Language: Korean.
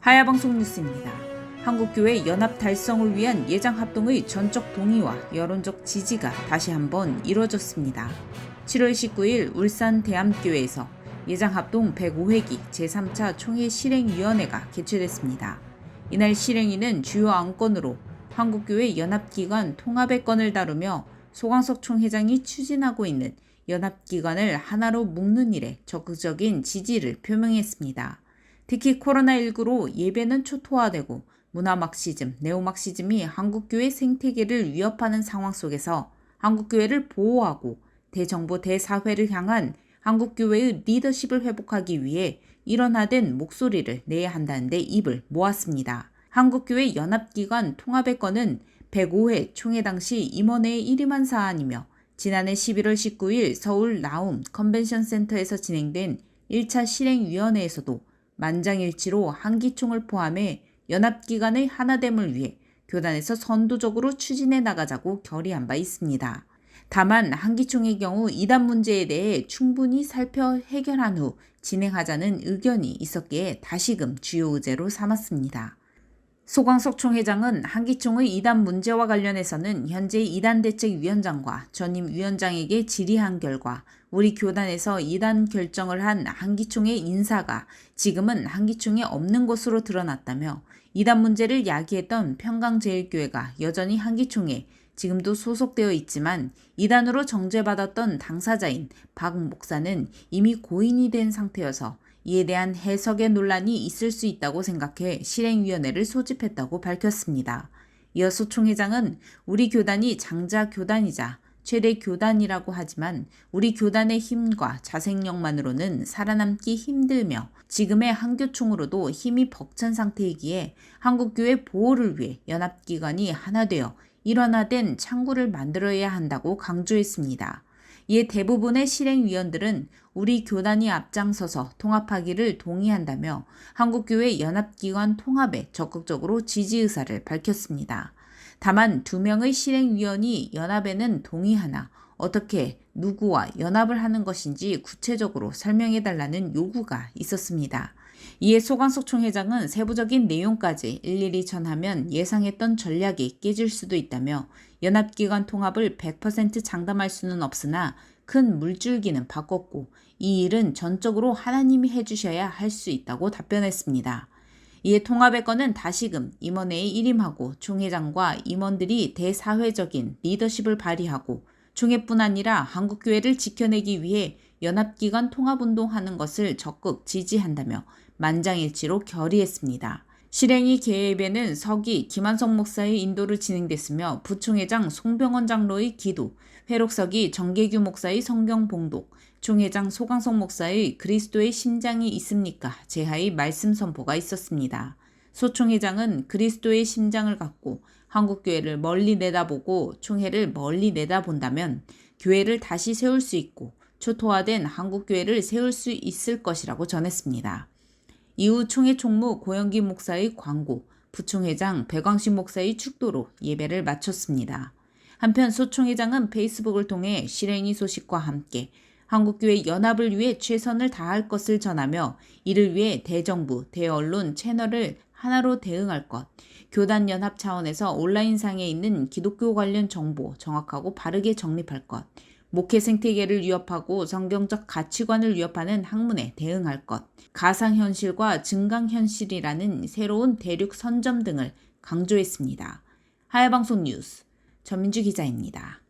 하야방송 뉴스입니다. 한국교회 연합 달성을 위한 예장합동의 전적 동의와 여론적 지지가 다시 한번 이뤄졌습니다. 7월 19일 울산 대암교회에서 예장합동 105회기 제3차 총회 실행위원회가 개최됐습니다. 이날 실행위는 주요 안건으로 한국교회 연합기관 통합의 건을 다루며 소광석 총회장이 추진하고 있는 연합기관을 하나로 묶는 일에 적극적인 지지를 표명했습니다. 특히 코로나19로 예배는 초토화되고 문화막시즘, 네오막시즘이 한국교회 생태계를 위협하는 상황 속에서 한국교회를 보호하고 대정부, 대사회를 향한 한국교회의 리더십을 회복하기 위해 일원화된 목소리를 내야 한다는 데 입을 모았습니다. 한국교회 연합기관 통합의 건은 105회 총회 당시 임원회에 일임한 사안이며 지난해 11월 19일 서울 나움 컨벤션 센터에서 진행된 1차 실행위원회에서도 만장일치로 한기총을 포함해 연합기관의 하나됨을 위해 교단에서 선도적으로 추진해 나가자고 결의한 바 있습니다. 다만 한기총의 경우 이단 문제에 대해 충분히 살펴 해결한 후 진행하자는 의견이 있었기에 다시금 주요 의제로 삼았습니다. 소광석 총회장은 한기총의 이단 문제와 관련해서는 현재 이단대책위원장과 전임 위원장에게 질의한 결과 우리 교단에서 이단 결정을 한 한기총의 인사가 지금은 한기총에 없는 것으로 드러났다며 이단 문제를 야기했던 평강제일교회가 여전히 한기총에 지금도 소속되어 있지만 이단으로 정죄받았던 당사자인 박 목사는 이미 고인이 된 상태여서 이에 대한 해석의 논란이 있을 수 있다고 생각해 실행위원회를 소집했다고 밝혔습니다. 이어서 총회장은 우리 교단이 장자 교단이자 최대 교단이라고 하지만 우리 교단의 힘과 자생력만으로는 살아남기 힘들며 지금의 한교총으로도 힘이 벅찬 상태이기에 한국교회 보호를 위해 연합기관이 하나 되어 일원화된 창구를 만들어야 한다고 강조했습니다. 이에 대부분의 실행위원들은 우리 교단이 앞장서서 통합하기를 동의한다며 한국교회 연합기관 통합에 적극적으로 지지 의사를 밝혔습니다. 다만 2명의 실행위원이 연합에는 동의하나 어떻게 누구와 연합을 하는 것인지 구체적으로 설명해달라는 요구가 있었습니다. 이에 소광석 총회장은 세부적인 내용까지 일일이 전하면 예상했던 전략이 깨질 수도 있다며 연합기관 통합을 100% 장담할 수는 없으나 큰 물줄기는 바꿨고 이 일은 전적으로 하나님이 해주셔야 할 수 있다고 답변했습니다. 이에 통합의 건은 다시금 임원회에 일임하고 총회장과 임원들이 대사회적인 리더십을 발휘하고 총회뿐 아니라 한국교회를 지켜내기 위해 연합기관 통합운동하는 것을 적극 지지한다며 만장일치로 결의했습니다. 실행위 개회에는 서기 김한석 목사의 인도로 진행됐으며 부총회장 송병헌 장로의 기도, 회록서기 정계규 목사의 성경 봉독, 총회장 소광석 목사의 그리스도의 심장이 있습니까? 제하의 말씀 선포가 있었습니다. 소 총회장은 그리스도의 심장을 갖고 한국교회를 멀리 내다보고 총회를 멀리 내다본다면 교회를 다시 세울 수 있고 초토화된 한국교회를 세울 수 있을 것이라고 전했습니다. 이후 총회 총무 고영기 목사의 광고, 부총회장 백광신 목사의 축도로 예배를 마쳤습니다. 한편 소 총회장은 페이스북을 통해 실행위 소식과 함께 한국교회 연합을 위해 최선을 다할 것을 전하며 이를 위해 대정부, 대언론, 채널을 하나로 대응할 것, 교단 연합 차원에서 온라인상에 있는 기독교 관련 정보 정확하고 바르게 정립할 것, 목회 생태계를 위협하고 성경적 가치관을 위협하는 학문에 대응할 것, 가상현실과 증강현실이라는 새로운 대륙 선점 등을 강조했습니다. 하야방송 뉴스 전민주 기자입니다.